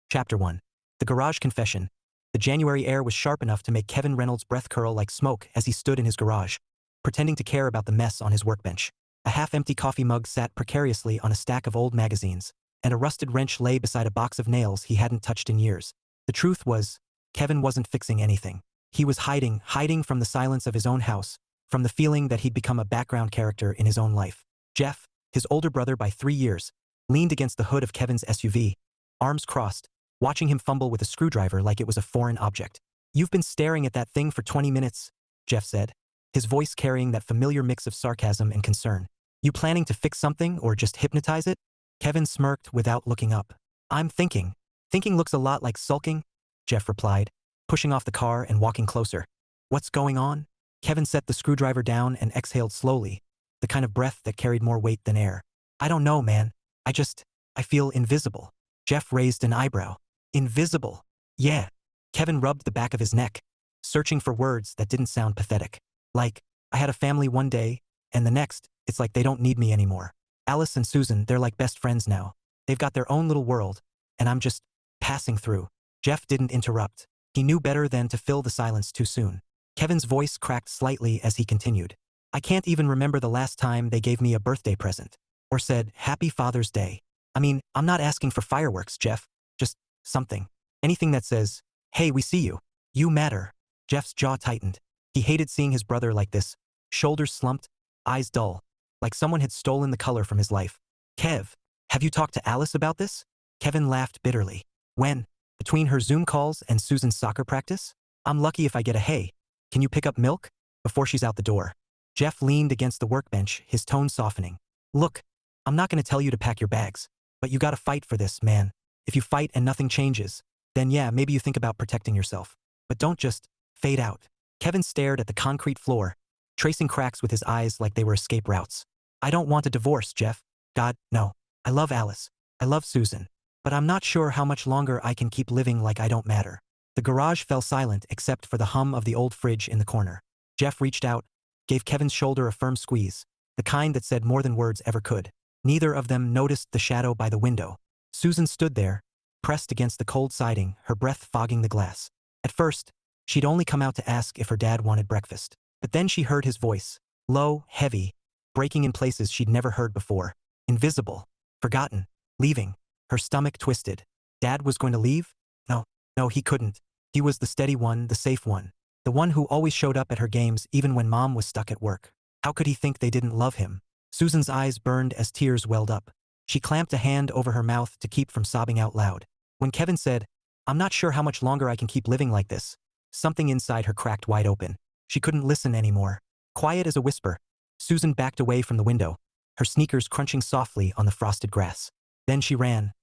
Chapter 1. The Garage Confession. The January air was sharp enough to make Kevin Reynolds' breath curl like smoke as he stood in his garage, pretending to care about the mess on his workbench. A half-empty coffee mug sat precariously on a stack of old magazines, and a rusted wrench lay beside a box of nails he hadn't touched in years. The truth was, Kevin wasn't fixing anything. He was hiding from the silence of his own house, from the feeling that he'd become a background character in his own life. Jeff, his older brother by 3 years, leaned against the hood of Kevin's SUV, arms crossed, watching him fumble with a screwdriver like it was a foreign object. "You've been staring at that thing for 20 minutes, Jeff said, his voice carrying that familiar mix of sarcasm and concern. "You planning to fix something or just hypnotize it?" Kevin smirked without looking up. "I'm thinking. Thinking looks a lot like sulking," Jeff replied, pushing off the car and walking closer. "What's going on?" Kevin set the screwdriver down and exhaled slowly, the kind of breath that carried more weight than air. "I don't know, man. I feel invisible." Jeff raised an eyebrow. "Invisible?" "Yeah." Kevin rubbed the back of his neck, searching for words that didn't sound pathetic. "Like, I had a family one day, and the next, it's like they don't need me anymore. Alice and Susan, they're like best friends now. They've got their own little world, and I'm just passing through." Jeff didn't interrupt. He knew better than to fill the silence too soon. Kevin's voice cracked slightly as he continued. "I can't even remember the last time they gave me a birthday present, or said, 'Happy Father's Day.' I mean, I'm not asking for fireworks, Jeff. Just something. Anything that says, 'Hey, we see you. You matter.'" Jeff's jaw tightened. He hated seeing his brother like this, shoulders slumped, eyes dull, like someone had stolen the color from his life. "Kev, have you talked to Alice about this?" Kevin laughed bitterly. "When? Between her Zoom calls and Susan's soccer practice? I'm lucky if I get a 'hey, can you pick up milk?' before she's out the door." Jeff leaned against the workbench, his tone softening. "Look, I'm not going to tell you to pack your bags, but you got to fight for this, man. If you fight and nothing changes, then yeah, maybe you think about protecting yourself. But don't just fade out." Kevin stared at the concrete floor, tracing cracks with his eyes like they were escape routes. "I don't want a divorce, Jeff. God, no. I love Alice. I love Susan. But I'm not sure how much longer I can keep living like I don't matter." The garage fell silent except for the hum of the old fridge in the corner. Jeff reached out, gave Kevin's shoulder a firm squeeze, the kind that said more than words ever could. Neither of them noticed the shadow by the window. Susan stood there, pressed against the cold siding, her breath fogging the glass. At first, she'd only come out to ask if her dad wanted breakfast. But then she heard his voice, low, heavy, breaking in places she'd never heard before. Invisible. Forgotten. Leaving. Her stomach twisted. Dad was going to leave? No, he couldn't. He was the steady one, the safe one. The one who always showed up at her games even when Mom was stuck at work. How could he think they didn't love him? Susan's eyes burned as tears welled up. She clamped a hand over her mouth to keep from sobbing out loud. When Kevin said, "I'm not sure how much longer I can keep living like this," something inside her cracked wide open. She couldn't listen anymore. Quiet as a whisper, Susan backed away from the window, her sneakers crunching softly on the frosted grass. Then she ran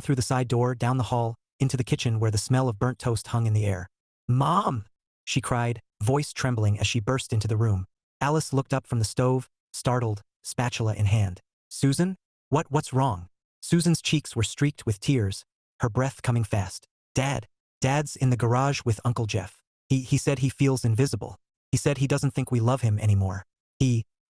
through the side door, down the hall, into the kitchen where the smell of burnt toast hung in the air. "Mom!" she cried, voice trembling as she burst into the room. Alice looked up from the stove, startled, spatula in hand. "Susan? What's wrong?" Susan's cheeks were streaked with tears, her breath coming fast. Dad's in the garage with Uncle Jeff. He said he feels invisible. He said he doesn't think we love him anymore.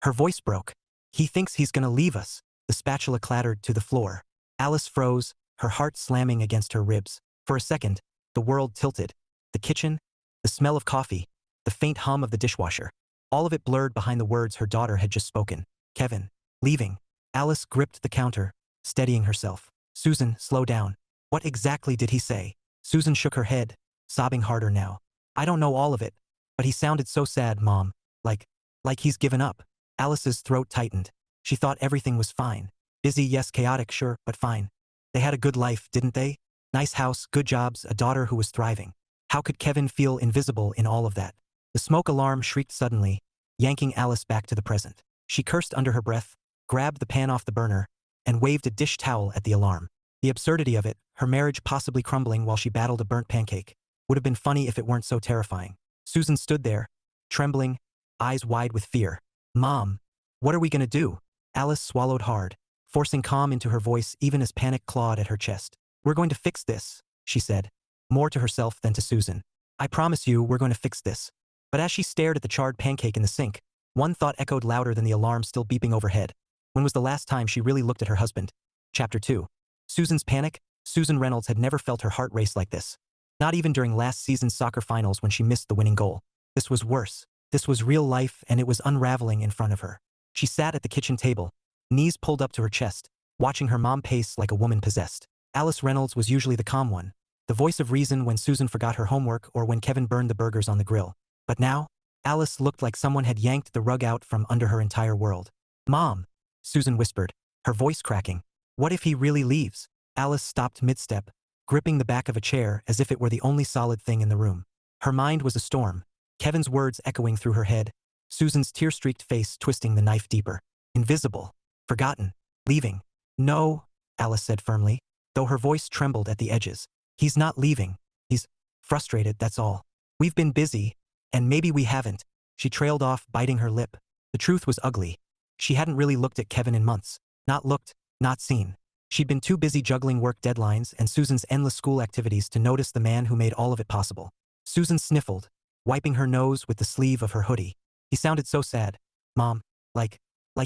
Her voice broke. "He thinks he's gonna leave us." The spatula clattered to the floor. Alice froze, her heart slamming against her ribs. For a second, the world tilted. The kitchen, the smell of coffee, the faint hum of the dishwasher. All of it blurred behind the words her daughter had just spoken. "Kevin. Leaving." Alice gripped the counter, steadying herself. "Susan, slow down. What exactly did he say?" Susan shook her head, sobbing harder now. "I don't know all of it, but he sounded so sad, Mom. Like he's given up." Alice's throat tightened. She thought everything was fine. Busy, yes, chaotic, sure, but fine. They had a good life, didn't they? Nice house, good jobs, a daughter who was thriving. How could Kevin feel invisible in all of that? The smoke alarm shrieked suddenly, yanking Alice back to the present. She cursed under her breath, grabbed the pan off the burner, and waved a dish towel at the alarm. The absurdity of it, her marriage possibly crumbling while she battled a burnt pancake, would have been funny if it weren't so terrifying. Susan stood there, trembling, eyes wide with fear. "Mom, what are we gonna do?" Alice swallowed hard, forcing calm into her voice even as panic clawed at her chest. "We're going to fix this," she said, more to herself than to Susan. "I promise you we're going to fix this." But as she stared at the charred pancake in the sink, one thought echoed louder than the alarm still beeping overhead. When was the last time she really looked at her husband? Chapter 2. Susan's panic, Susan Reynolds had never felt her heart race like this. Not even during last season's soccer finals when she missed the winning goal. This was worse. This was real life, and it was unraveling in front of her. She sat at the kitchen table, knees pulled up to her chest, watching her mom pace like a woman possessed. Alice Reynolds was usually the calm one, the voice of reason when Susan forgot her homework or when Kevin burned the burgers on the grill. But now, Alice looked like someone had yanked the rug out from under her entire world. "Mom," Susan whispered, her voice cracking. "What if he really leaves?" Alice stopped mid-step, gripping the back of a chair as if it were the only solid thing in the room. Her mind was a storm, Kevin's words echoing through her head, Susan's tear-streaked face twisting the knife deeper. Invisible. Forgotten. Leaving. "No," Alice said firmly, though her voice trembled at the edges. "He's not leaving. He's frustrated, that's all. We've been busy, and maybe we haven't." She trailed off, biting her lip. The truth was ugly. She hadn't really looked at Kevin in months. Not looked, not seen. She'd been too busy juggling work deadlines and Susan's endless school activities to notice the man who made all of it possible. Susan sniffled, wiping her nose with the sleeve of her hoodie. "He sounded so sad. Mom, like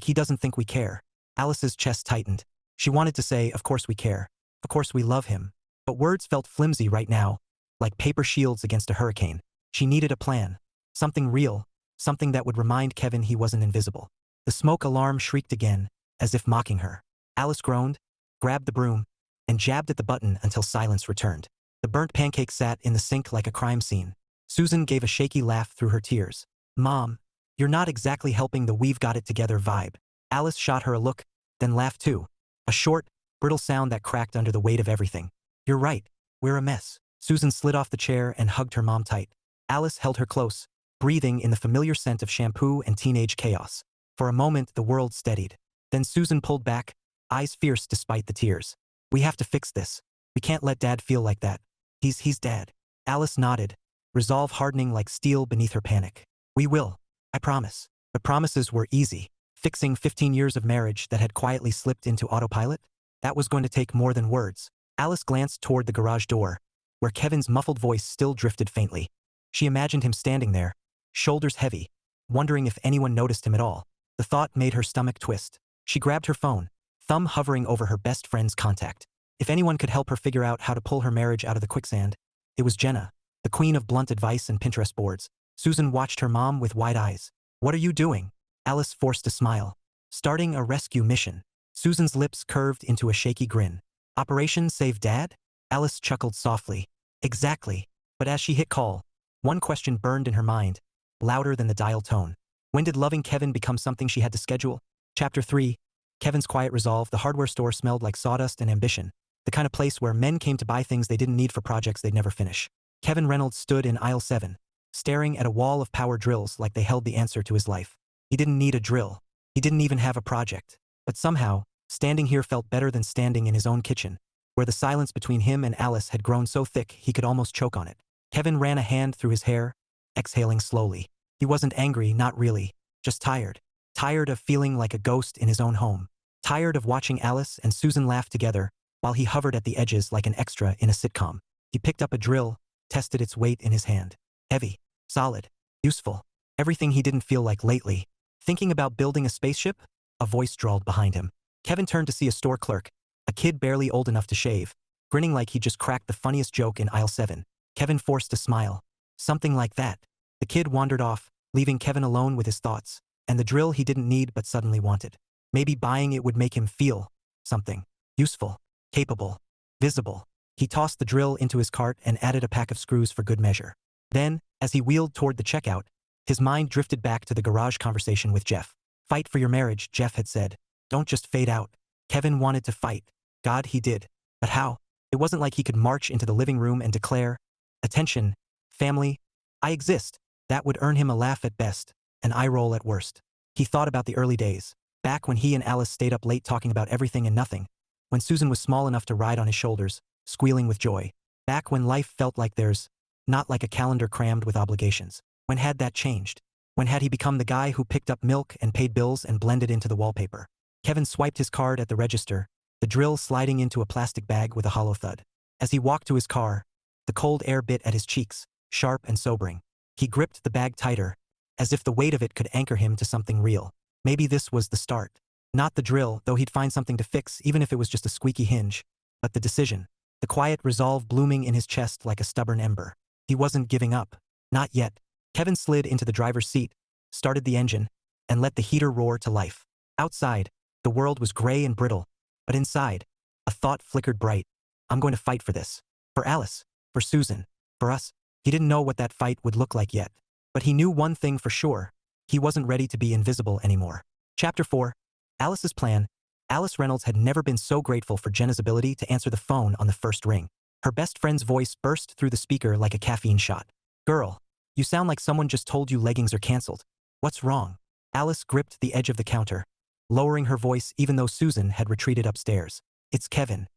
he doesn't think we care." Alice's chest tightened. She wanted to say, "Of course we care. Of course we love him." But words felt flimsy right now, like paper shields against a hurricane. She needed a plan. Something real. Something that would remind Kevin he wasn't invisible. The smoke alarm shrieked again, as if mocking her. Alice groaned, grabbed the broom, and jabbed at the button until silence returned. The burnt pancake sat in the sink like a crime scene. Susan gave a shaky laugh through her tears. "Mom, you're not exactly helping the 'we've got it together' vibe." Alice shot her a look, then laughed too. A short, brittle sound that cracked under the weight of everything. "You're right. We're a mess." Susan slid off the chair and hugged her mom tight. Alice held her close, breathing in the familiar scent of shampoo and teenage chaos. For a moment, the world steadied. Then Susan pulled back, eyes fierce despite the tears. "We have to fix this. We can't let Dad feel like that. He's Dad." Alice nodded, resolve hardening like steel beneath her panic. "We will. I promise." The promises were easy. Fixing 15 years of marriage that had quietly slipped into autopilot? That was going to take more than words. Alice glanced toward the garage door, where Kevin's muffled voice still drifted faintly. She imagined him standing there, shoulders heavy, wondering if anyone noticed him at all. The thought made her stomach twist. She grabbed her phone, thumb hovering over her best friend's contact. If anyone could help her figure out how to pull her marriage out of the quicksand, it was Jenna, the queen of blunt advice and Pinterest boards. Susan watched her mom with wide eyes. "What are you doing?" Alice forced a smile. "Starting a rescue mission." Susan's lips curved into a shaky grin. "Operation Save Dad?" Alice chuckled softly. "Exactly." But as she hit call, one question burned in her mind, louder than the dial tone. When did loving Kevin become something she had to schedule? Chapter 3. Kevin's quiet resolve. The hardware store smelled like sawdust and ambition, the kind of place where men came to buy things they didn't need for projects they'd never finish. Kevin Reynolds stood in aisle 7, staring at a wall of power drills like they held the answer to his life. He didn't need a drill. He didn't even have a project. But somehow, standing here felt better than standing in his own kitchen, where the silence between him and Alice had grown so thick he could almost choke on it. Kevin ran a hand through his hair, exhaling slowly. He wasn't angry, not really, just tired. Tired of feeling like a ghost in his own home. Tired of watching Alice and Susan laugh together while he hovered at the edges like an extra in a sitcom. He picked up a drill, tested its weight in his hand. Heavy, solid, useful. Everything he didn't feel like lately. Thinking about building a spaceship? A voice drawled behind him. Kevin turned to see a store clerk, a kid barely old enough to shave, grinning like he just cracked the funniest joke in aisle 7. Kevin forced a smile. Something like that. The kid wandered off, leaving Kevin alone with his thoughts, and the drill he didn't need but suddenly wanted. Maybe buying it would make him feel something. Useful. Capable. Visible. He tossed the drill into his cart and added a pack of screws for good measure. Then, as he wheeled toward the checkout, his mind drifted back to the garage conversation with Jeff. "Fight for your marriage," Jeff had said. "Don't just fade out." Kevin wanted to fight. God, he did. But how? It wasn't like he could march into the living room and declare, "Attention, family, I exist." That would earn him a laugh at best, an eye roll at worst. He thought about the early days, back when he and Alice stayed up late talking about everything and nothing, when Susan was small enough to ride on his shoulders, squealing with joy. Back when life felt like theirs, not like a calendar crammed with obligations. When had that changed? When had he become the guy who picked up milk and paid bills and blended into the wallpaper? Kevin swiped his card at the register, the drill sliding into a plastic bag with a hollow thud. As he walked to his car, the cold air bit at his cheeks, sharp and sobering. He gripped the bag tighter, as if the weight of it could anchor him to something real. Maybe this was the start. Not the drill, though he'd find something to fix even if it was just a squeaky hinge, but the decision. the quiet resolve blooming in his chest like a stubborn ember. He wasn't giving up. Not yet. Kevin slid into the driver's seat, started the engine, and let the heater roar to life. Outside, the world was gray and brittle, but inside, a thought flickered bright. I'm going to fight for this. For Alice. For Susan. For us. He didn't know what that fight would look like yet. But he knew one thing for sure. He wasn't ready to be invisible anymore. Chapter 4. Alice's plan. Alice Reynolds had never been so grateful for Jenna's ability to answer the phone on the first ring. Her best friend's voice burst through the speaker like a caffeine shot. Girl, you sound like someone just told you leggings are canceled. What's wrong? Alice gripped the edge of the counter, lowering her voice even though Susan had retreated upstairs. It's Kevin.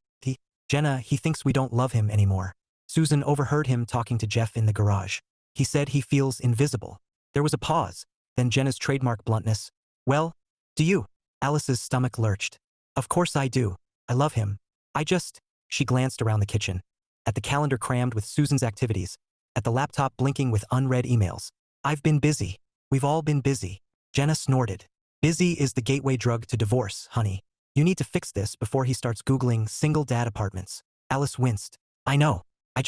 Jenna, he thinks we don't love him anymore. Susan overheard him talking to Jeff in the garage. He said he feels invisible. There was a pause, then Jenna's trademark bluntness. Well, do you? Alice's stomach lurched. Of course I do. I love him. She glanced around the kitchen. At the calendar crammed with Susan's activities. At the laptop blinking with unread emails. I've been busy. We've all been busy. Jenna snorted. Busy is the gateway drug to divorce, honey. You need to fix this before he starts Googling single dad apartments. Alice winced. I know. I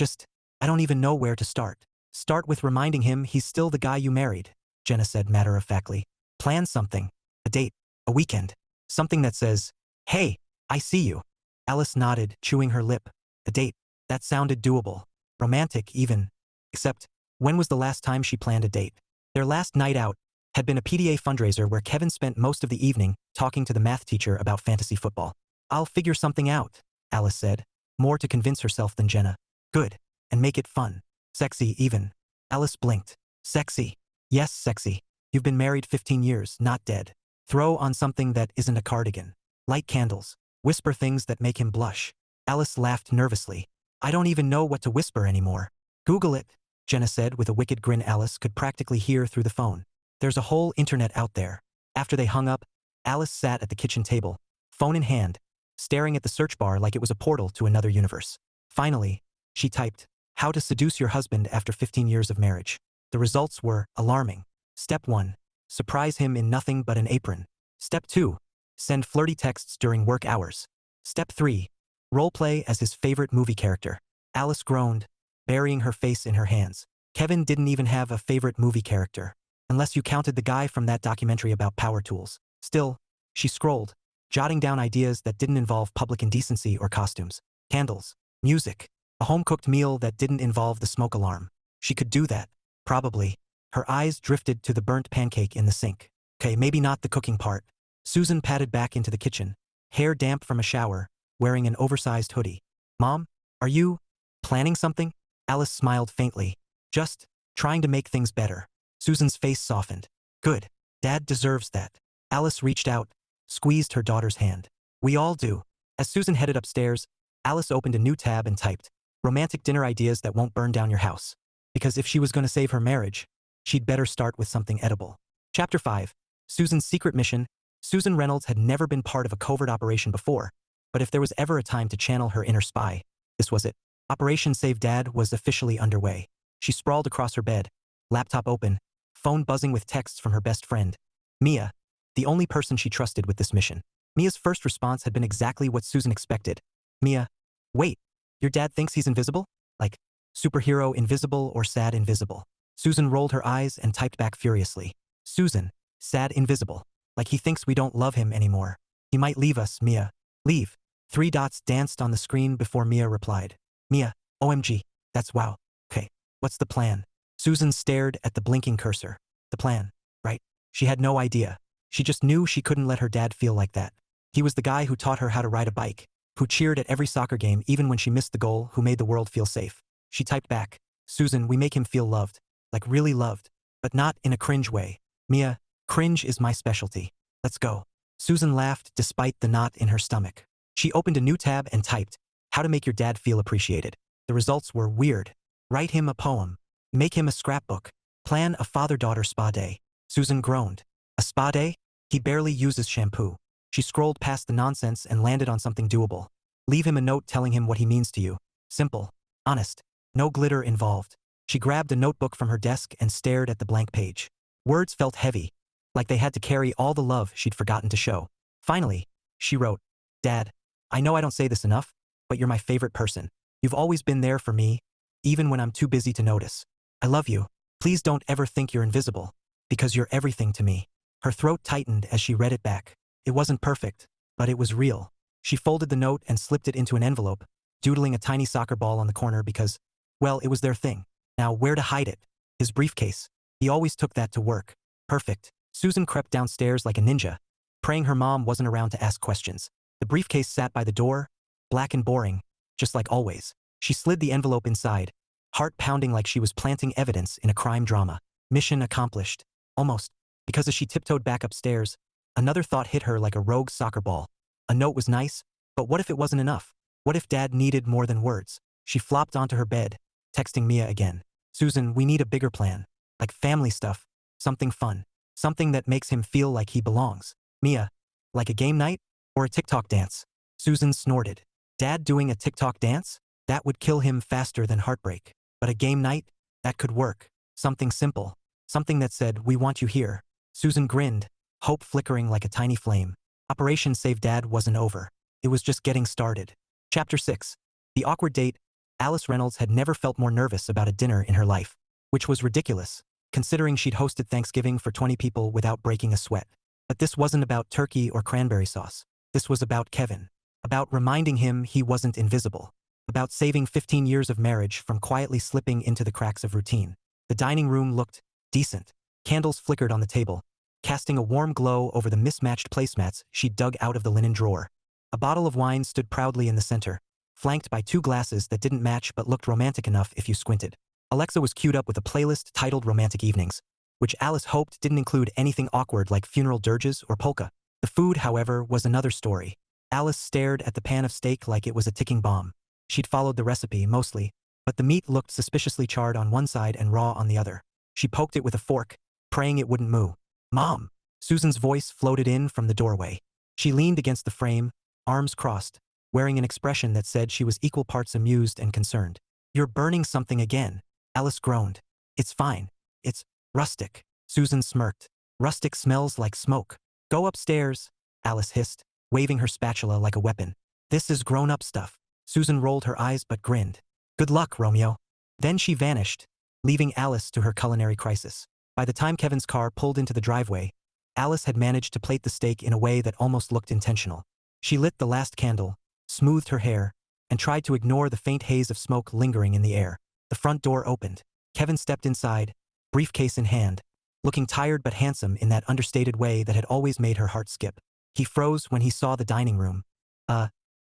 don't even know where to start. Start with reminding him he's still the guy you married, Jenna said matter-of-factly. Plan something. A date. A weekend. Something that says, hey, I see you. Alice nodded, chewing her lip. A date. That sounded doable. Romantic, even. Except, when was the last time she planned a date? Their last night out had been a PTA fundraiser where Kevin spent most of the evening talking to the math teacher about fantasy football. I'll figure something out, Alice said, more to convince herself than Jenna. Good. And make it fun. Sexy, even. Alice blinked. Sexy. Yes, sexy. You've been married 15 years, not dead. Throw on something that isn't a cardigan. Light candles. Whisper things that make him blush. Alice laughed nervously. I don't even know what to whisper anymore. Google it, Jenna said with a wicked grin Alice could practically hear through the phone. There's a whole internet out there. After they hung up, Alice sat at the kitchen table, phone in hand, staring at the search bar like it was a portal to another universe. Finally, she typed, how to seduce your husband after 15 years of marriage. The results were alarming. Step 1. Surprise him in nothing but an apron. Step 2. Send flirty texts during work hours. Step 3. Roleplay as his favorite movie character. Alice groaned, burying her face in her hands. Kevin didn't even have a favorite movie character. Unless you counted the guy from that documentary about power tools. Still, she scrolled, jotting down ideas that didn't involve public indecency or costumes. Candles. Music. A home-cooked meal that didn't involve the smoke alarm. She could do that. Probably. Her eyes drifted to the burnt pancake in the sink. Okay, maybe not the cooking part. Susan padded back into the kitchen, hair damp from a shower, wearing an oversized hoodie. Mom, are you planning something? Alice smiled faintly. Just trying to make things better. Susan's face softened. Good. Dad deserves that. Alice reached out, squeezed her daughter's hand. We all do. As Susan headed upstairs, Alice opened a new tab and typed, romantic dinner ideas that won't burn down your house. Because if she was going to save her marriage, she'd better start with something edible. Chapter 5. Susan's secret mission. Susan Reynolds had never been part of a covert operation before, but if there was ever a time to channel her inner spy, this was it. Operation Save Dad was officially underway. She sprawled across her bed, laptop open, phone buzzing with texts from her best friend, Mia, the only person she trusted with this mission. Mia's first response had been exactly what Susan expected. Mia, wait, your dad thinks he's invisible? Like, superhero invisible or sad invisible? Susan rolled her eyes and typed back furiously. Susan, sad invisible. Like he thinks we don't love him anymore. He might leave us, Mia. Leave. 3 dots danced on the screen before Mia replied. Mia, OMG, that's wow. Okay, what's the plan? Susan stared at the blinking cursor. The plan, right? She had no idea. She just knew she couldn't let her dad feel like that. He was the guy who taught her how to ride a bike, who cheered at every soccer game even when she missed the goal, who made the world feel safe. She typed back, Susan, we make him feel loved. Like really loved. But not in a cringe way. Mia, cringe is my specialty. Let's go. Susan laughed despite the knot in her stomach. She opened a new tab and typed, how to make your dad feel appreciated. The results were weird. Write him a poem. Make him a scrapbook. Plan a father-daughter spa day. Susan groaned. A spa day? He barely uses shampoo. She scrolled past the nonsense and landed on something doable. Leave him a note telling him what he means to you. Simple. Honest. No glitter involved. She grabbed a notebook from her desk and stared at the blank page. Words felt heavy, like they had to carry all the love she'd forgotten to show. Finally, she wrote, Dad, I know I don't say this enough, but you're my favorite person. You've always been there for me, even when I'm too busy to notice. I love you. Please don't ever think you're invisible, because you're everything to me." Her throat tightened as she read it back. It wasn't perfect, but it was real. She folded the note and slipped it into an envelope, doodling a tiny soccer ball on the corner because, well, it was their thing. Now, where to hide it? His briefcase. He always took that to work. Perfect. Susan crept downstairs like a ninja, praying her mom wasn't around to ask questions. The briefcase sat by the door, black and boring, just like always. She slid the envelope inside, heart pounding like she was planting evidence in a crime drama. Mission accomplished. Almost. Because as she tiptoed back upstairs, another thought hit her like a rogue soccer ball. A note was nice, but what if it wasn't enough? What if Dad needed more than words? She flopped onto her bed, texting Mia again. "Susan, we need a bigger plan. Like family stuff. Something fun. Something that makes him feel like he belongs." "Mia, like a game night? Or a TikTok dance?" Susan snorted. Dad doing a TikTok dance? That would kill him faster than heartbreak. But a game night? That could work. Something simple. Something that said, "We want you here." Susan grinned, hope flickering like a tiny flame. Operation Save Dad wasn't over. It was just getting started. Chapter 6. The awkward date. Alice Reynolds had never felt more nervous about a dinner in her life, which was ridiculous, considering she'd hosted Thanksgiving for 20 people without breaking a sweat. But this wasn't about turkey or cranberry sauce. This was about Kevin. About reminding him he wasn't invisible. About saving 15 years of marriage from quietly slipping into the cracks of routine. The dining room looked decent. Candles flickered on the table, casting a warm glow over the mismatched placemats she'd dug out of the linen drawer. A bottle of wine stood proudly in the center, flanked by 2 glasses that didn't match but looked romantic enough if you squinted. Alexa was queued up with a playlist titled Romantic Evenings, which Alice hoped didn't include anything awkward like funeral dirges or polka. The food, however, was another story. Alice stared at the pan of steak like it was a ticking bomb. She'd followed the recipe, mostly, but the meat looked suspiciously charred on one side and raw on the other. She poked it with a fork, praying it wouldn't moo. "Mom!" Susan's voice floated in from the doorway. She leaned against the frame, arms crossed, wearing an expression that said she was equal parts amused and concerned. "You're burning something again." Alice groaned. "It's fine. It's rustic." Susan smirked. "Rustic smells like smoke." "Go upstairs," Alice hissed, waving her spatula like a weapon. "This is grown-up stuff." Susan rolled her eyes but grinned. "Good luck, Romeo." Then she vanished, leaving Alice to her culinary crisis. By the time Kevin's car pulled into the driveway, Alice had managed to plate the steak in a way that almost looked intentional. She lit the last candle, smoothed her hair, and tried to ignore the faint haze of smoke lingering in the air. The front door opened. Kevin stepped inside, briefcase in hand, looking tired but handsome in that understated way that had always made her heart skip. He froze when he saw the dining room.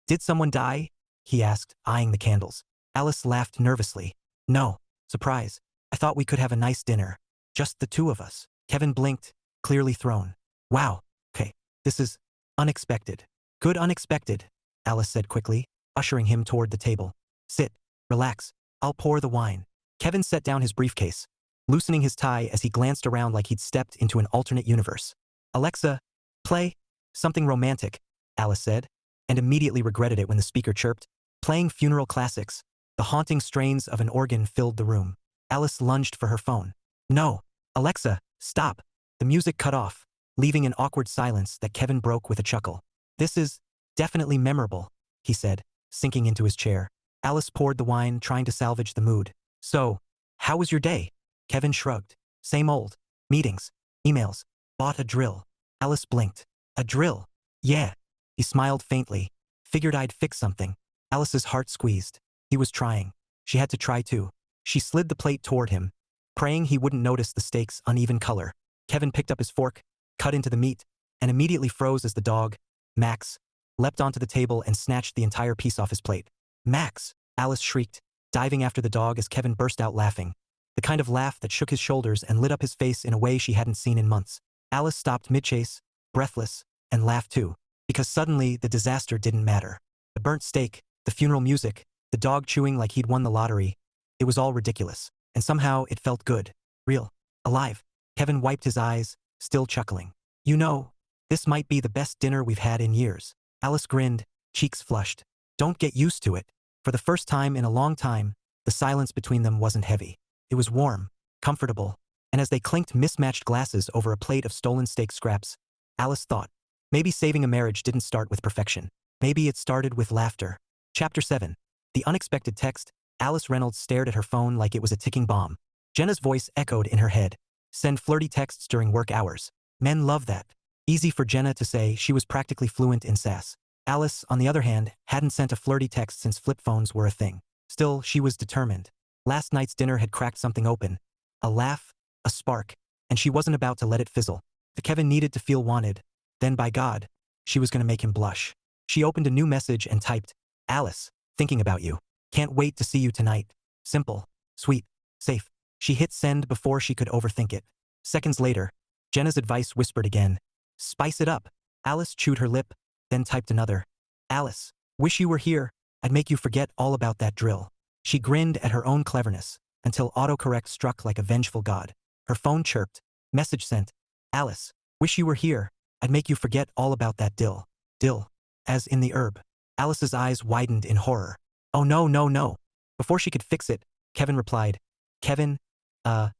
Did someone die?" he asked, eyeing the candles. Alice laughed nervously. "No. Surprise. I thought we could have a nice dinner. Just the 2 of us." Kevin blinked, clearly thrown. "Wow. Okay. This is unexpected." "Good unexpected," Alice said quickly, ushering him toward the table. "Sit. Relax. I'll pour the wine." Kevin set down his briefcase, loosening his tie as he glanced around like he'd stepped into an alternate universe. "Alexa, play something romantic," Alice said, and immediately regretted it when the speaker chirped, playing funeral classics. The haunting strains of an organ filled the room. Alice lunged for her phone. "No. Alexa, stop." The music cut off, leaving an awkward silence that Kevin broke with a chuckle. "This is definitely memorable," he said, sinking into his chair. Alice poured the wine, trying to salvage the mood. "So, how was your day?" Kevin shrugged. "Same old. Meetings. Emails. Bought a drill." Alice blinked. "A drill?" "Yeah." He smiled faintly. "Figured I'd fix something." Alice's heart squeezed. He was trying. She had to try too. She slid the plate toward him, praying he wouldn't notice the steak's uneven color. Kevin picked up his fork, cut into the meat, and immediately froze as the dog, Max, leapt onto the table and snatched the entire piece off his plate. "Max!" Alice shrieked, diving after the dog as Kevin burst out laughing. The kind of laugh that shook his shoulders and lit up his face in a way she hadn't seen in months. Alice stopped mid-chase, breathless, and laughed too, because suddenly the disaster didn't matter. The burnt steak, the funeral music, the dog chewing like he'd won the lottery. It was all ridiculous, and somehow it felt good, real, alive. Kevin wiped his eyes, still chuckling. "You know, this might be the best dinner we've had in years." Alice grinned, cheeks flushed. "Don't get used to it." For the first time in a long time, the silence between them wasn't heavy. It was warm, comfortable, and as they clinked mismatched glasses over a plate of stolen steak scraps, Alice thought, maybe saving a marriage didn't start with perfection. Maybe it started with laughter. Chapter 7. The unexpected text, Alice Reynolds stared at her phone like it was a ticking bomb. Jenna's voice echoed in her head. Send flirty texts during work hours. Men love that. Easy for Jenna to say, she was practically fluent in sass. Alice, on the other hand, hadn't sent a flirty text since flip phones were a thing. Still, she was determined. Last night's dinner had cracked something open. A laugh, a spark, and she wasn't about to let it fizzle. The Kevin needed to feel wanted. Then by God, she was going to make him blush. She opened a new message and typed, Alice, thinking about you. Can't wait to see you tonight. Simple, sweet, safe. She hit send before she could overthink it. Seconds later, Jenna's advice whispered again. Spice it up. Alice chewed her lip, then typed another. Alice, wish you were here. I'd make you forget all about that drill. She grinned at her own cleverness, until autocorrect struck like a vengeful god. Her phone chirped. Message sent. Alice, wish you were here. I'd make you forget all about that dill. Dill. As in the herb. Alice's eyes widened in horror. Oh no, no, no. Before she could fix it, Kevin replied. Kevin, are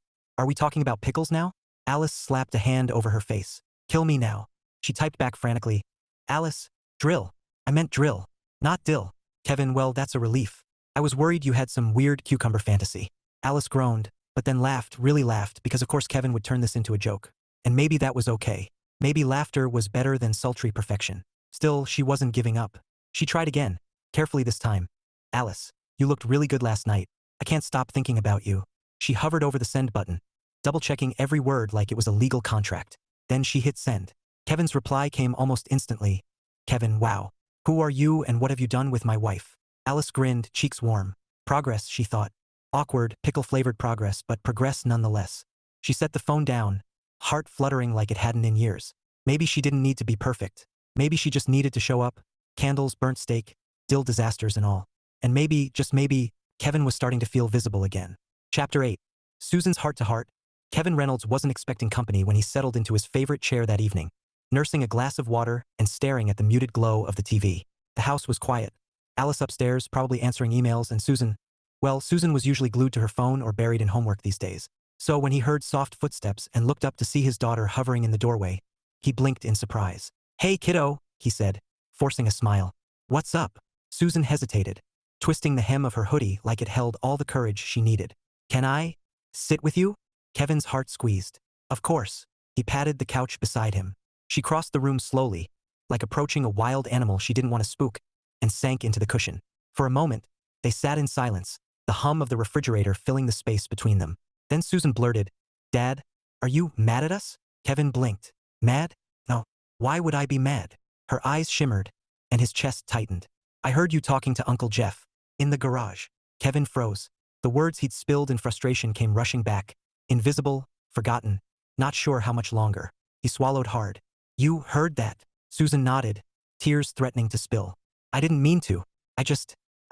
we talking about pickles now? Alice slapped a hand over her face. Kill me now. She typed back frantically. Alice, drill. I meant drill, not dill. Kevin, well, that's a relief. I was worried you had some weird cucumber fantasy. Alice groaned, but then laughed, really laughed, because of course Kevin would turn this into a joke. And maybe that was okay. Maybe laughter was better than sultry perfection. Still, she wasn't giving up. She tried again, carefully this time. Alice, you looked really good last night. I can't stop thinking about you. She hovered over the send button, double-checking every word like it was a legal contract. Then she hit send. Kevin's reply came almost instantly. Kevin, wow. Who are you and what have you done with my wife? Alice grinned, cheeks warm. Progress, she thought. Awkward, pickle-flavored progress, but progress nonetheless. She set the phone down, heart fluttering like it hadn't in years. Maybe she didn't need to be perfect. Maybe she just needed to show up. Candles, burnt steak, dill disasters and all. And maybe, just maybe, Kevin was starting to feel visible again. Chapter 8. Susan's heart-to-heart. Kevin Reynolds wasn't expecting company when he settled into his favorite chair that evening, nursing a glass of water and staring at the muted glow of the TV. The house was quiet. Alice upstairs, probably answering emails, and Susan, well, Susan was usually glued to her phone or buried in homework these days. So when he heard soft footsteps and looked up to see his daughter hovering in the doorway, he blinked in surprise. Hey, kiddo, he said, forcing a smile. What's up? Susan hesitated, twisting the hem of her hoodie like it held all the courage she needed. Can I sit with you? Kevin's heart squeezed. Of course. He patted the couch beside him. She crossed the room slowly, like approaching a wild animal she didn't want to spook, and sank into the cushion. For a moment, they sat in silence, the hum of the refrigerator filling the space between them. Then Susan blurted, Dad, are you mad at us? Kevin blinked. Mad? No. Why would I be mad? Her eyes shimmered, and his chest tightened. I heard you talking to Uncle Jeff. In the garage. Kevin froze. The words he'd spilled in frustration came rushing back. Invisible, forgotten, not sure how much longer. He swallowed hard. You heard that? Susan nodded, tears threatening to spill. I didn't mean to. I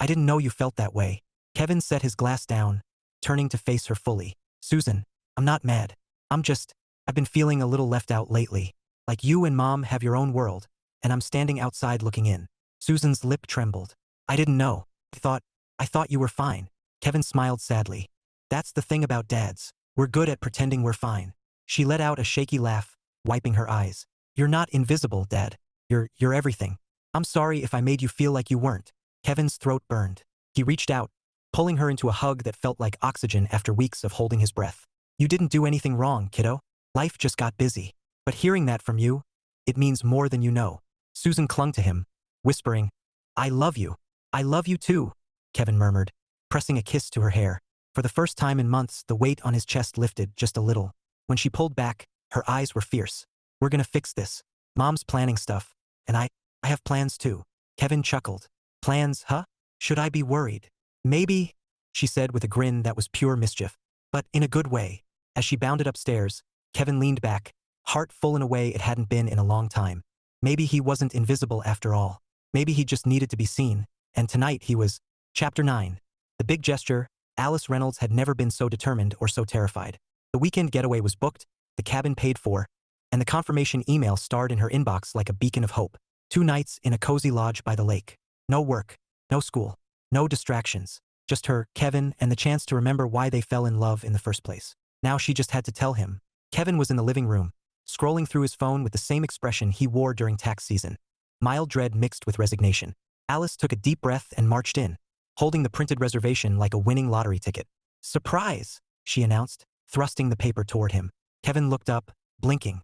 didn't know you felt that way. Kevin set his glass down, turning to face her fully. Susan, I'm not mad. I've been feeling a little left out lately. Like you and Mom have your own world, and I'm standing outside looking in. Susan's lip trembled. I didn't know. I thought you were fine. Kevin smiled sadly. That's the thing about dads. We're good at pretending we're fine. She let out a shaky laugh, wiping her eyes. You're not invisible, Dad. You're everything. I'm sorry if I made you feel like you weren't. Kevin's throat burned. He reached out, pulling her into a hug that felt like oxygen after weeks of holding his breath. You didn't do anything wrong, kiddo. Life just got busy. But hearing that from you, it means more than you know. Susan clung to him, whispering, I love you. I love you too, Kevin murmured, pressing a kiss to her hair. For the first time in months, the weight on his chest lifted just a little. When she pulled back, her eyes were fierce. We're gonna fix this. Mom's planning stuff. And I have plans too. Kevin chuckled. Plans, huh? Should I be worried? Maybe, she said with a grin that was pure mischief. But in a good way. As she bounded upstairs, Kevin leaned back, heart full in a way it hadn't been in a long time. Maybe he wasn't invisible after all. Maybe he just needed to be seen. And tonight he was. Chapter 9. The big gesture. Alice Reynolds had never been so determined or so terrified. The weekend getaway was booked, the cabin paid for, and the confirmation email starred in her inbox like a beacon of hope. 2 nights in a cozy lodge by the lake. No work, no school, no distractions. Just her, Kevin, and the chance to remember why they fell in love in the first place. Now she just had to tell him. Kevin was in the living room, scrolling through his phone with the same expression he wore during tax season. Mild dread mixed with resignation. Alice took a deep breath and marched in, holding the printed reservation like a winning lottery ticket. "Surprise!" she announced, thrusting the paper toward him. Kevin looked up, blinking.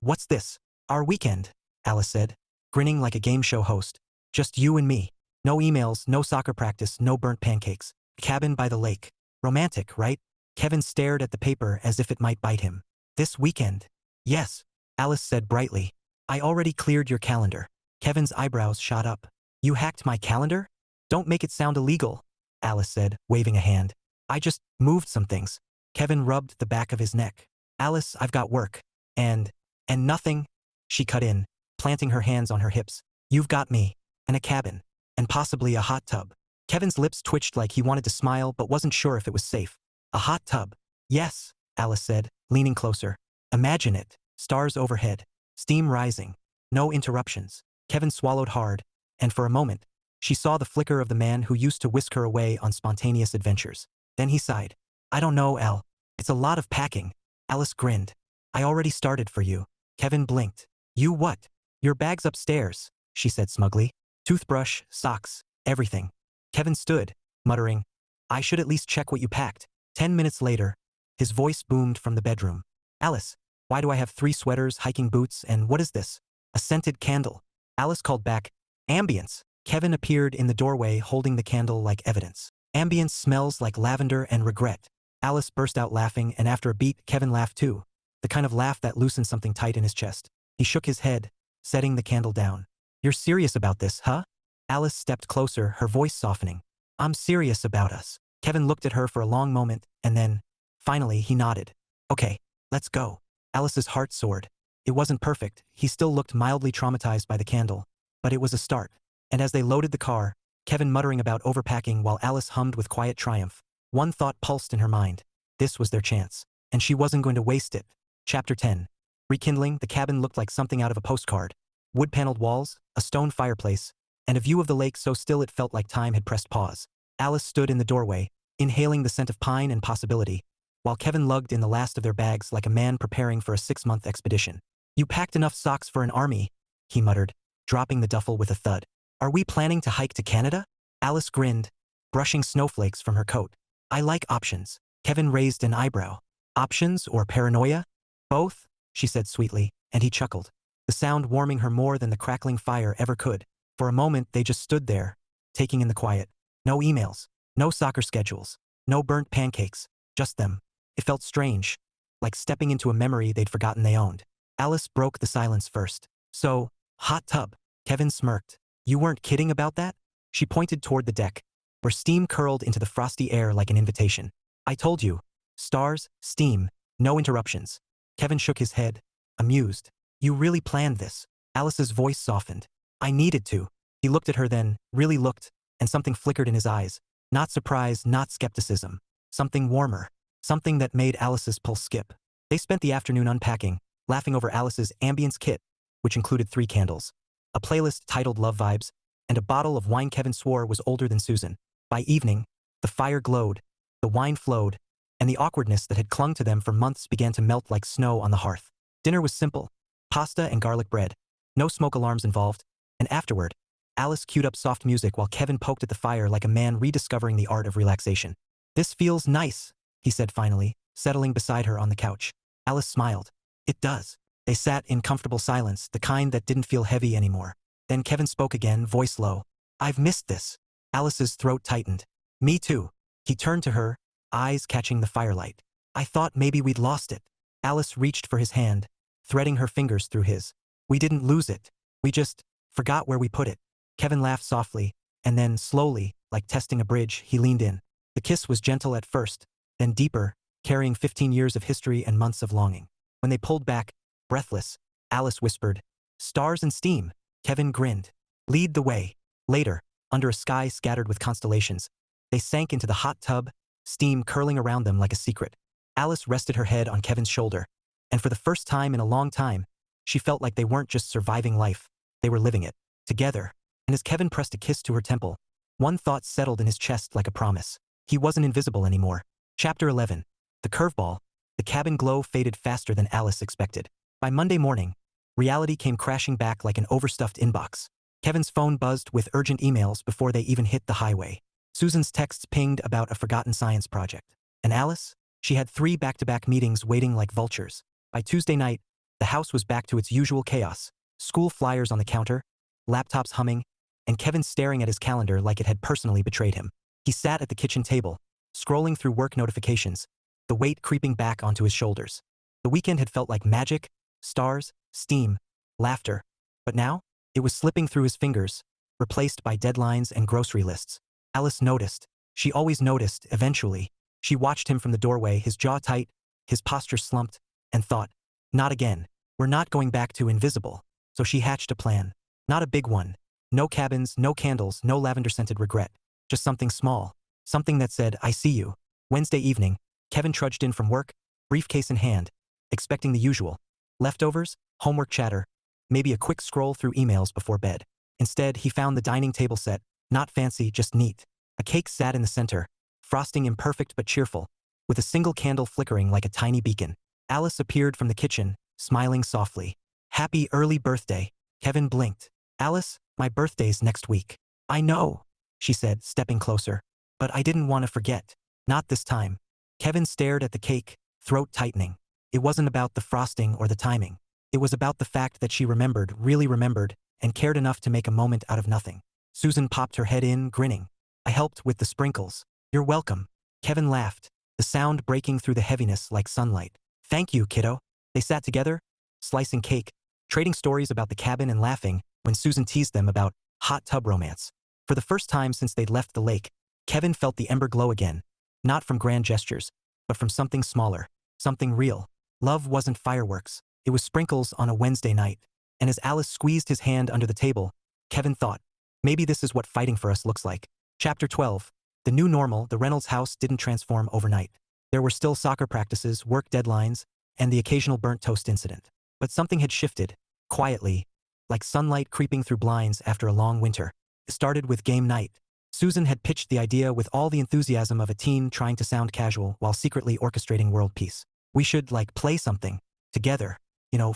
What's this?" "Our weekend," Alice said, grinning like a game show host. "Just you and me. No emails, no soccer practice, no burnt pancakes. Cabin by the lake. Romantic, right?" Kevin stared at the paper as if it might bite him. "This weekend?" "Yes," Alice said brightly. "I already cleared your calendar." Kevin's eyebrows shot up. "You hacked my calendar?" "Don't make it sound illegal," Alice said, waving a hand. "I just moved some things." Kevin rubbed the back of his neck. "Alice, I've got work. And nothing," she cut in, planting her hands on her hips. "You've got me. And a cabin. And possibly a hot tub." Kevin's lips twitched like he wanted to smile but wasn't sure if it was safe. "A hot tub?" "Yes," Alice said, leaning closer. "Imagine it. Stars overhead. Steam rising. No interruptions." Kevin swallowed hard, and for a moment, she saw the flicker of the man who used to whisk her away on spontaneous adventures. Then he sighed. "I don't know, Elle. It's a lot of packing." Alice grinned. "I already started for you." Kevin blinked. "You what?" "Your bag's upstairs," she said smugly. "Toothbrush, socks, everything." Kevin stood, muttering, "I should at least check what you packed." 10 minutes later, his voice boomed from the bedroom. "Alice, why do I have 3 sweaters, hiking boots, and what is this?" "A scented candle." Alice called back, "Ambience." Kevin appeared in the doorway holding the candle like evidence. "Ambience smells like lavender and regret." Alice burst out laughing, and after a beat, Kevin laughed too. The kind of laugh that loosened something tight in his chest. He shook his head, setting the candle down. "You're serious about this, huh?" Alice stepped closer, her voice softening. "I'm serious about us." Kevin looked at her for a long moment, and then, finally, he nodded. "Okay, let's go." Alice's heart soared. It wasn't perfect, he still looked mildly traumatized by the candle, but it was a start. And as they loaded the car, Kevin muttering about overpacking while Alice hummed with quiet triumph, one thought pulsed in her mind. This was their chance, and she wasn't going to waste it. Chapter 10. Rekindling, the cabin looked like something out of a postcard. Wood-paneled walls, a stone fireplace, and a view of the lake so still it felt like time had pressed pause. Alice stood in the doorway, inhaling the scent of pine and possibility, while Kevin lugged in the last of their bags like a man preparing for a 6-month expedition. "You packed enough socks for an army," he muttered, dropping the duffel with a thud. "Are we planning to hike to Canada?" Alice grinned, brushing snowflakes from her coat. "I like options." Kevin raised an eyebrow. "Options or paranoia?" "Both," she said sweetly, and he chuckled, the sound warming her more than the crackling fire ever could. For a moment they just stood there, taking in the quiet. No emails, no soccer schedules, no burnt pancakes, just them. It felt strange, like stepping into a memory they'd forgotten they owned. Alice broke the silence first. "So, hot tub." Kevin smirked. "You weren't kidding about that?" She pointed toward the deck, where steam curled into the frosty air like an invitation. "I told you. Stars, steam, no interruptions." Kevin shook his head, amused. "You really planned this." Alice's voice softened. "I needed to." He looked at her then, really looked, and something flickered in his eyes. Not surprise, not skepticism. Something warmer. Something that made Alice's pulse skip. They spent the afternoon unpacking, laughing over Alice's ambience kit, which included 3 candles, a playlist titled Love Vibes, and a bottle of wine Kevin swore was older than Susan. By evening, the fire glowed, the wine flowed, and the awkwardness that had clung to them for months began to melt like snow on the hearth. Dinner was simple. Pasta and garlic bread. No smoke alarms involved. And afterward, Alice queued up soft music while Kevin poked at the fire like a man rediscovering the art of relaxation. "This feels nice," he said finally, settling beside her on the couch. Alice smiled. "It does." They sat in comfortable silence, the kind that didn't feel heavy anymore. Then Kevin spoke again, voice low. "I've missed this." Alice's throat tightened. "Me too." He turned to her, eyes catching the firelight. "I thought maybe we'd lost it." Alice reached for his hand, threading her fingers through his. "We didn't lose it. We just forgot where we put it." Kevin laughed softly, and then, slowly, like testing a bridge, he leaned in. The kiss was gentle at first, then deeper, carrying 15 years of history and months of longing. When they pulled back, breathless, Alice whispered, "Stars and steam." Kevin grinned. "Lead the way." Later, under a sky scattered with constellations, they sank into the hot tub, steam curling around them like a secret. Alice rested her head on Kevin's shoulder, and for the first time in a long time, she felt like they weren't just surviving life, they were living it, together. And as Kevin pressed a kiss to her temple, one thought settled in his chest like a promise. He wasn't invisible anymore. Chapter 11. The curveball. The cabin glow faded faster than Alice expected. By Monday morning, reality came crashing back like an overstuffed inbox. Kevin's phone buzzed with urgent emails before they even hit the highway. Susan's texts pinged about a forgotten science project. And Alice? She had 3 back-to-back meetings waiting like vultures. By Tuesday night, the house was back to its usual chaos. School flyers on the counter, laptops humming, and Kevin staring at his calendar like it had personally betrayed him. He sat at the kitchen table, scrolling through work notifications, the weight creeping back onto his shoulders. The weekend had felt like magic, stars, steam, laughter. But now, it was slipping through his fingers, replaced by deadlines and grocery lists. Alice noticed. She always noticed, eventually. She watched him from the doorway, his jaw tight, his posture slumped, and thought, not again. We're not going back to invisible. So she hatched a plan. Not a big one. No cabins, no candles, no lavender-scented regret. Just something small. Something that said, I see you. Wednesday evening, Kevin trudged in from work, briefcase in hand, expecting the usual. Leftovers, homework chatter, maybe a quick scroll through emails before bed. Instead, he found the dining table set, not fancy, just neat. A cake sat in the center, frosting imperfect but cheerful, with a single candle flickering like a tiny beacon. Alice appeared from the kitchen, smiling softly. Happy early birthday. Kevin blinked. Alice, my birthday's next week. I know, she said, stepping closer. But I didn't want to forget. Not this time. Kevin stared at the cake, throat tightening. It wasn't about the frosting or the timing. It was about the fact that she remembered, really remembered, and cared enough to make a moment out of nothing. Susan popped her head in, grinning. I helped with the sprinkles. You're welcome. Kevin laughed, the sound breaking through the heaviness like sunlight. Thank you, kiddo. They sat together, slicing cake, trading stories about the cabin and laughing when Susan teased them about hot tub romance. For the first time since they'd left the lake, Kevin felt the ember glow again, not from grand gestures, but from something smaller, something real. Love wasn't fireworks. It was sprinkles on a Wednesday night. And as Alice squeezed his hand under the table, Kevin thought, maybe this is what fighting for us looks like. Chapter 12. The new normal. The Reynolds house didn't transform overnight. There were still soccer practices, work deadlines, and the occasional burnt toast incident. But something had shifted, quietly, like sunlight creeping through blinds after a long winter. It started with game night. Susan had pitched the idea with all the enthusiasm of a teen trying to sound casual while secretly orchestrating world peace. We should, play something. Together.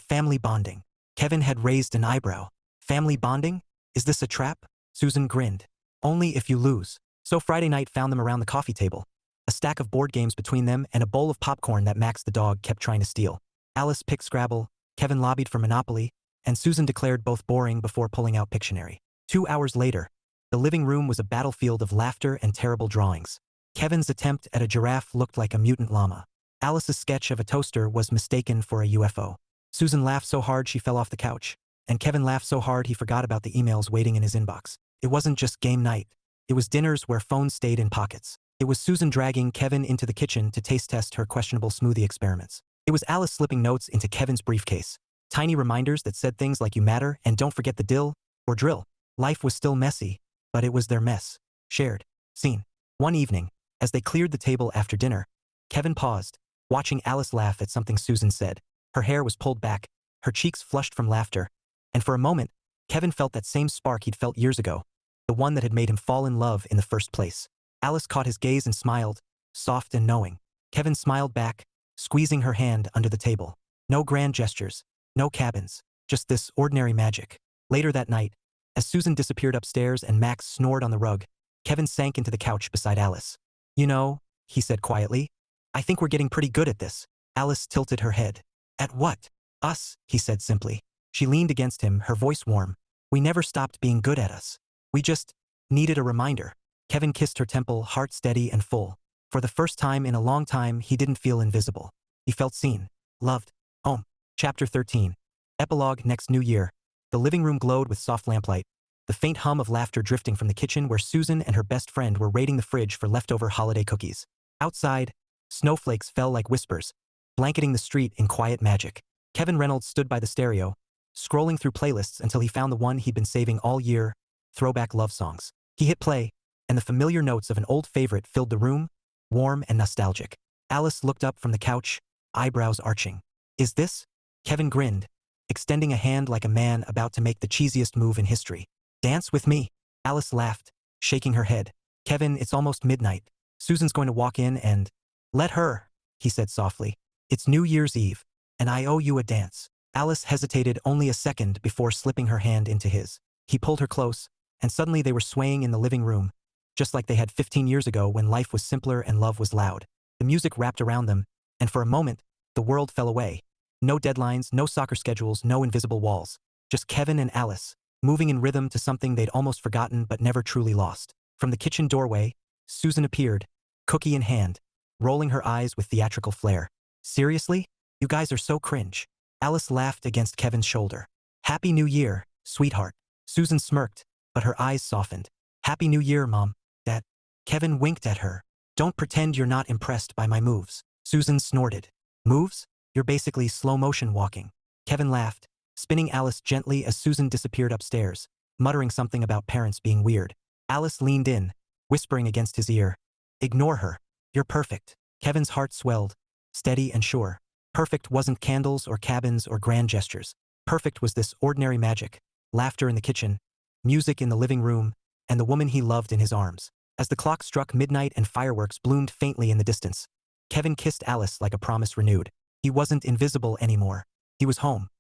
Family bonding. Kevin had raised an eyebrow. Family bonding? Is this a trap? Susan grinned. Only if you lose. So Friday night found them around the coffee table. A stack of board games between them and a bowl of popcorn that Max the dog kept trying to steal. Alice picked Scrabble, Kevin lobbied for Monopoly, and Susan declared both boring before pulling out Pictionary. 2 hours later, the living room was a battlefield of laughter and terrible drawings. Kevin's attempt at a giraffe looked like a mutant llama. Alice's sketch of a toaster was mistaken for a UFO. Susan laughed so hard she fell off the couch, and Kevin laughed so hard he forgot about the emails waiting in his inbox. It wasn't just game night. It was dinners where phones stayed in pockets. It was Susan dragging Kevin into the kitchen to taste test her questionable smoothie experiments. It was Alice slipping notes into Kevin's briefcase. Tiny reminders that said things like you matter and don't forget the dill or drill. Life was still messy, but it was their mess. Shared. Seen. One evening, as they cleared the table after dinner, Kevin paused, watching Alice laugh at something Susan said. Her hair was pulled back, her cheeks flushed from laughter, and for a moment, Kevin felt that same spark he'd felt years ago, the one that had made him fall in love in the first place. Alice caught his gaze and smiled, soft and knowing. Kevin smiled back, squeezing her hand under the table. No grand gestures, no cabins, just this ordinary magic. Later that night, as Susan disappeared upstairs and Max snored on the rug, Kevin sank into the couch beside Alice. He said quietly, I think we're getting pretty good at this. Alice tilted her head. At what? Us, he said simply. She leaned against him, her voice warm. We never stopped being good at us. We just needed a reminder. Kevin kissed her temple, heart steady and full. For the first time in a long time, he didn't feel invisible. He felt seen, loved, home. Chapter 13. Epilogue. Next New Year. The living room glowed with soft lamplight, the faint hum of laughter drifting from the kitchen where Susan and her best friend were raiding the fridge for leftover holiday cookies. Outside, snowflakes fell like whispers, blanketing the street in quiet magic. Kevin Reynolds stood by the stereo, scrolling through playlists until he found the one he'd been saving all year, throwback love songs. He hit play, and the familiar notes of an old favorite filled the room, warm and nostalgic. Alice looked up from the couch, eyebrows arching. Is this? Kevin grinned, extending a hand like a man about to make the cheesiest move in history. Dance with me. Alice laughed, shaking her head. Kevin, it's almost midnight. Susan's going to walk in and… Let her, he said softly. It's New Year's Eve, and I owe you a dance. Alice hesitated only a second before slipping her hand into his. He pulled her close, and suddenly they were swaying in the living room, just like they had 15 years ago when life was simpler and love was loud. The music wrapped around them, and for a moment, the world fell away. No deadlines, no soccer schedules, no invisible walls. Just Kevin and Alice, moving in rhythm to something they'd almost forgotten but never truly lost. From the kitchen doorway, Susan appeared, cookie in hand, rolling her eyes with theatrical flair. "Seriously? You guys are so cringe." Alice laughed against Kevin's shoulder. "Happy New Year, sweetheart." Susan smirked, but her eyes softened. "Happy New Year, Mom, Dad." Kevin winked at her. "Don't pretend you're not impressed by my moves." Susan snorted. "Moves? You're basically slow-motion walking." Kevin laughed, spinning Alice gently as Susan disappeared upstairs, muttering something about parents being weird. Alice leaned in, whispering against his ear. "Ignore her. You're perfect." Kevin's heart swelled, steady and sure. Perfect wasn't candles or cabins or grand gestures. Perfect was this ordinary magic, laughter in the kitchen, music in the living room, and the woman he loved in his arms. As the clock struck midnight and fireworks bloomed faintly in the distance, Kevin kissed Alice like a promise renewed. He wasn't invisible anymore. He was home.